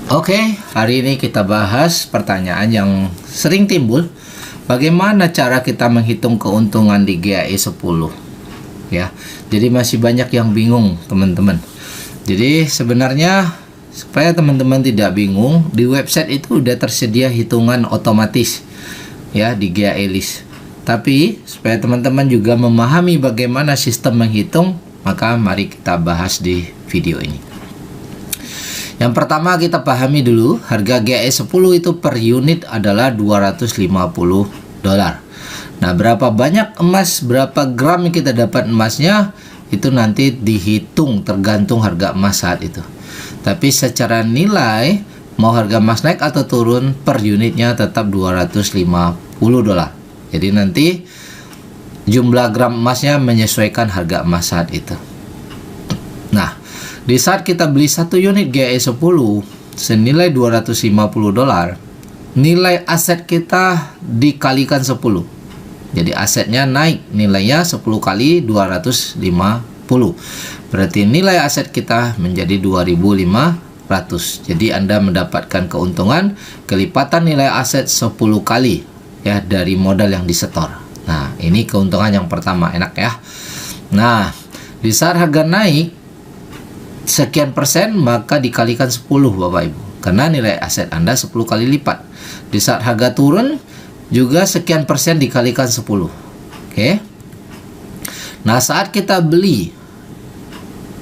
Oke, hari ini kita bahas pertanyaan yang sering timbul. Bagaimana cara kita menghitung keuntungan di GAE 10? Ya, jadi masih banyak yang bingung, teman-teman. Jadi sebenarnya supaya teman-teman tidak bingung, di website itu udah tersedia hitungan otomatis ya di GAE list. Tapi supaya teman-teman juga memahami bagaimana sistem menghitung, maka mari kita bahas di video ini. Yang pertama kita pahami dulu, harga GAE 10 itu per unit adalah $250. Nah, berapa banyak emas, berapa gram yang kita dapat emasnya, itu nanti dihitung tergantung harga emas saat itu. Tapi secara nilai, mau harga emas naik atau turun, per unitnya tetap $250. Jadi nanti jumlah gram emasnya menyesuaikan harga emas saat itu. Nah, di saat kita beli satu unit GAE 10 senilai $250, nilai aset kita dikalikan 10. Jadi asetnya naik, nilainya 10 kali 250. Berarti nilai aset kita menjadi 2.500. Jadi Anda mendapatkan keuntungan kelipatan nilai aset 10 kali ya dari modal yang disetor. Nah, ini keuntungan yang pertama, enak ya. Nah, di saat harga naik sekian persen, maka dikalikan 10 Bapak Ibu, karena nilai aset Anda 10 kali lipat. Di saat harga turun juga sekian persen dikalikan 10. Oke. Nah, saat kita beli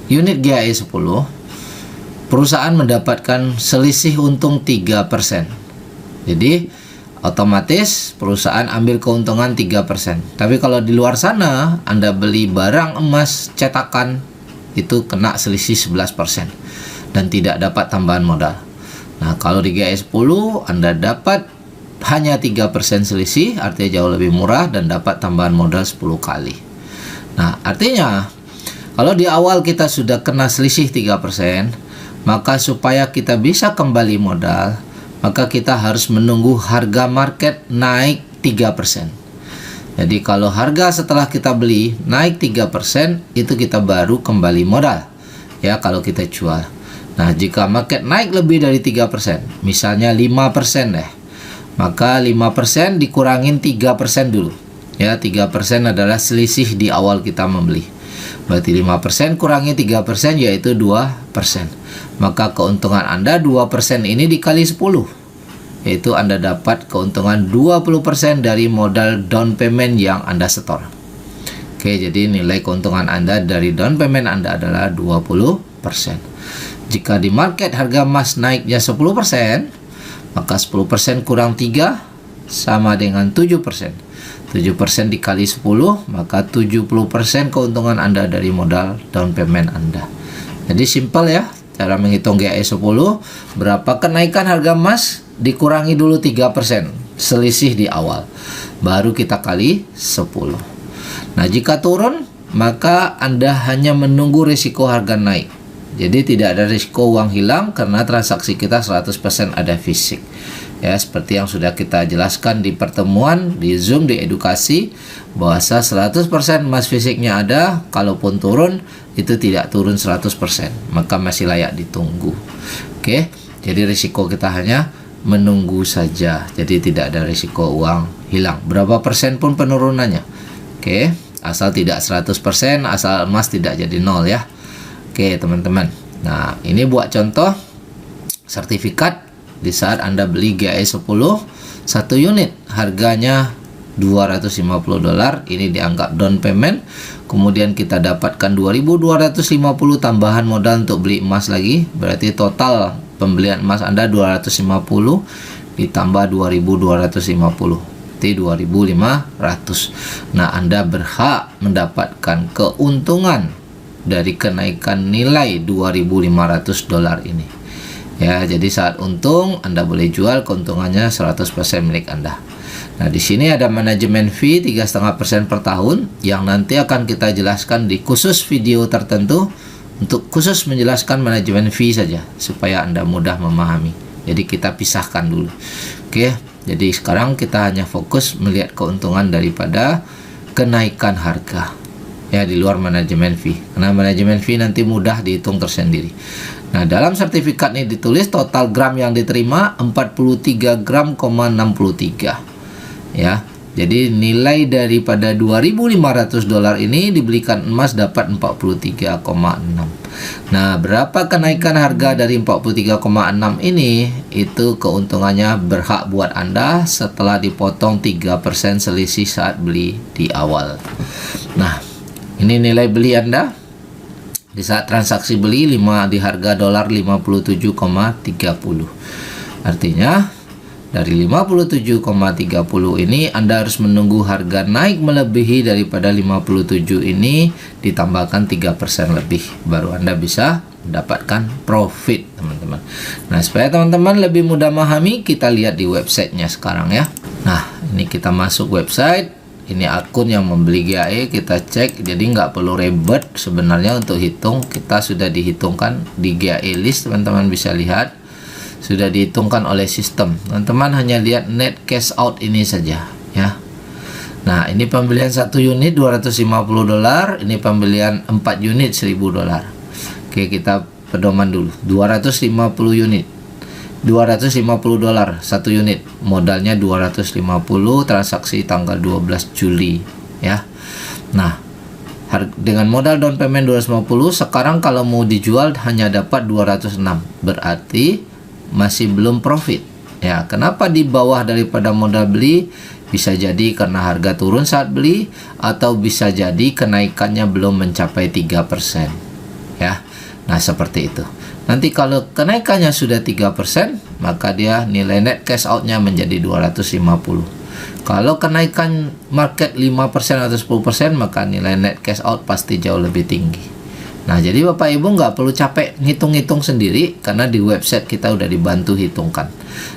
unit GAE 10, perusahaan mendapatkan selisih untung 3%. Jadi otomatis perusahaan ambil keuntungan 3%. Tapi kalau di luar sana Anda beli barang emas cetakan, itu kena selisih 11% dan tidak dapat tambahan modal. Nah, kalau di GAE 10 Anda dapat hanya 3% selisih, artinya jauh lebih murah dan dapat tambahan modal 10 kali. Nah, artinya kalau di awal kita sudah kena selisih 3%, maka supaya kita bisa kembali modal, maka kita harus menunggu harga market naik 3%. Jadi kalau harga setelah kita beli naik 3%, itu kita baru kembali modal ya kalau kita jual. Nah, jika market naik lebih dari 3%, misalnya 5% deh, maka 5% dikurangin 3% dulu ya. 3% adalah selisih di awal kita membeli. Berarti 5% kurangi 3% yaitu 2%. Maka keuntungan Anda 2% ini dikali 10, yaitu Anda dapat keuntungan 20% dari modal down payment yang Anda setor. Oke, jadi nilai keuntungan Anda dari down payment Anda adalah 20%. Jika di market harga emas naiknya 10%, maka 10% kurang 3 sama dengan 7%. 7% dikali 10, maka 70% keuntungan Anda dari modal down payment Anda. Jadi simple ya, cara menghitung GAE 10, berapa kenaikan harga emas, dikurangi dulu 3% selisih di awal, baru kita kali 10. Nah, jika turun, maka Anda hanya menunggu risiko harga naik. Jadi tidak ada risiko uang hilang karena transaksi kita 100% ada fisik. Ya, seperti yang sudah kita jelaskan di pertemuan di Zoom di edukasi, bahwa 100% emas fisiknya ada, kalaupun turun itu tidak turun 100%, maka masih layak ditunggu. Oke, jadi risiko kita hanya menunggu saja, jadi tidak ada risiko uang hilang. Berapa persen pun penurunannya. Oke, asal tidak 100%, asal emas tidak jadi nol ya. Oke, teman-teman. Nah, ini buat contoh sertifikat di saat Anda beli GAE 10 satu unit, harganya $250, ini dianggap down payment. Kemudian kita dapatkan 2.250 tambahan modal untuk beli emas lagi, berarti total pembelian emas Anda 250 ditambah 2.250, berarti 2.500. Nah, Anda berhak mendapatkan keuntungan dari kenaikan nilai $2.500 ini. Ya, jadi saat untung Anda boleh jual, keuntungannya 100% milik Anda. Nah, di sini ada manajemen fee 3,5% per tahun yang nanti akan kita jelaskan di khusus video tertentu. Untuk khusus menjelaskan manajemen fee saja supaya Anda mudah memahami. Jadi kita pisahkan dulu. Oke, jadi sekarang kita hanya fokus melihat keuntungan daripada kenaikan harga ya di luar manajemen fee. Karena manajemen fee nanti mudah dihitung tersendiri. Nah, dalam sertifikat ini ditulis total gram yang diterima 43 gram, 63. Ya. Jadi nilai daripada $2.500 ini dibelikan emas dapat 43,6. Nah, berapa kenaikan harga dari 43,6 ini? Itu keuntungannya berhak buat Anda setelah dipotong 3% selisih saat beli di awal. Nah, ini nilai beli Anda di saat transaksi beli di harga dolar 57,30. Artinya dari 57,30 ini Anda harus menunggu harga naik melebihi daripada 57 ini ditambahkan 3% lebih, baru Anda bisa mendapatkan profit, teman-teman. Nah, supaya teman-teman lebih mudah memahami, kita lihat di websitenya sekarang ya. Nah, ini kita masuk website. Ini akun yang membeli GAE, kita cek. Jadi nggak perlu ribet sebenarnya untuk hitung, kita sudah dihitungkan di GAE list, teman-teman bisa lihat. Sudah dihitungkan oleh sistem. Teman-teman hanya lihat net cash out ini saja ya. Nah, ini pembelian 1 unit $250, ini pembelian 4 unit $1.000. Oke, kita pedoman dulu. 250 unit. $250 1 unit. Modalnya 250, transaksi tanggal 12 Juli ya. Nah, dengan modal down payment 250, sekarang kalau mau dijual hanya dapat 206. Berarti masih belum profit ya. Kenapa di bawah daripada modal beli? Bisa jadi karena harga turun saat beli, atau bisa jadi kenaikannya belum mencapai 3% ya. Nah, seperti itu. Nanti kalau kenaikannya sudah 3%, maka dia nilai net cash outnya menjadi 250. Kalau kenaikan market 5% atau 10%, maka nilai net cash out pasti jauh lebih tinggi. Nah, jadi Bapak Ibu nggak perlu capek ngitung-ngitung sendiri, karena di website kita udah dibantu hitungkan.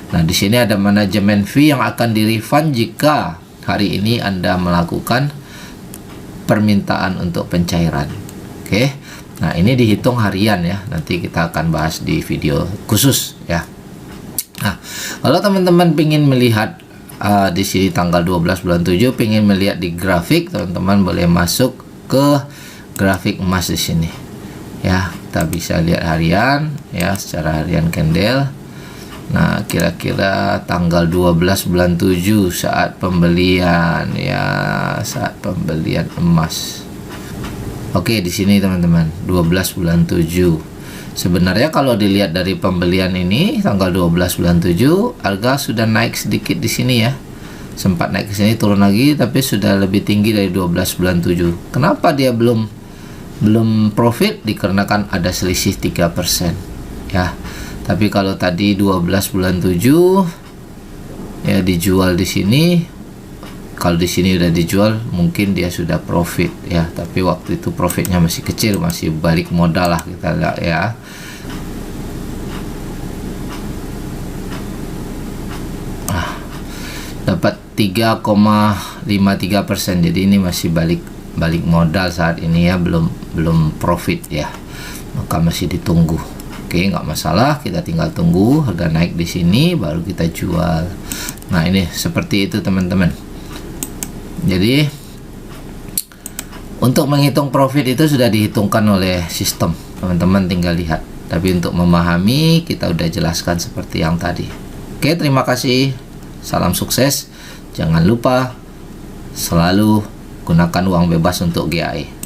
Nah, di sini ada manajemen fee yang akan di-refund jika hari ini Anda melakukan permintaan untuk pencairan. Oke. Nah, ini dihitung harian ya. Nanti kita akan bahas di video khusus ya. Nah, kalau teman-teman ingin melihat di sini tanggal 12 bulan 7, ingin melihat di grafik, teman-teman boleh masuk ke grafik emas di sini ya. Kita bisa lihat harian ya, secara harian candle. Nah, kira-kira tanggal 12 bulan 7 saat pembelian ya, saat pembelian emas. Oke, di sini teman-teman 12 bulan 7. Sebenarnya kalau dilihat dari pembelian ini tanggal 12 bulan 7, harga sudah naik sedikit di sini ya. Sempat naik ke sini, turun lagi, tapi sudah lebih tinggi dari 12 bulan 7. Kenapa dia belum profit? Dikarenakan ada selisih 3% ya. Tapi kalau tadi 12 bulan 7 ya dijual di sini, kalau di sini udah dijual mungkin dia sudah profit ya. Tapi waktu itu profitnya masih kecil, masih balik modal lah kita lihat ya. Dapat 3,53%. Jadi ini masih balik modal saat ini ya, belum profit ya, maka masih ditunggu. Oke, nggak masalah, kita tinggal tunggu harga naik di sini baru kita jual. Nah, ini seperti itu teman-teman. Jadi untuk menghitung profit itu sudah dihitungkan oleh sistem, teman-teman tinggal lihat. Tapi untuk memahami kita udah jelaskan seperti yang tadi. Oke, terima kasih, salam sukses. Jangan lupa selalu gunakan uang bebas untuk GAE.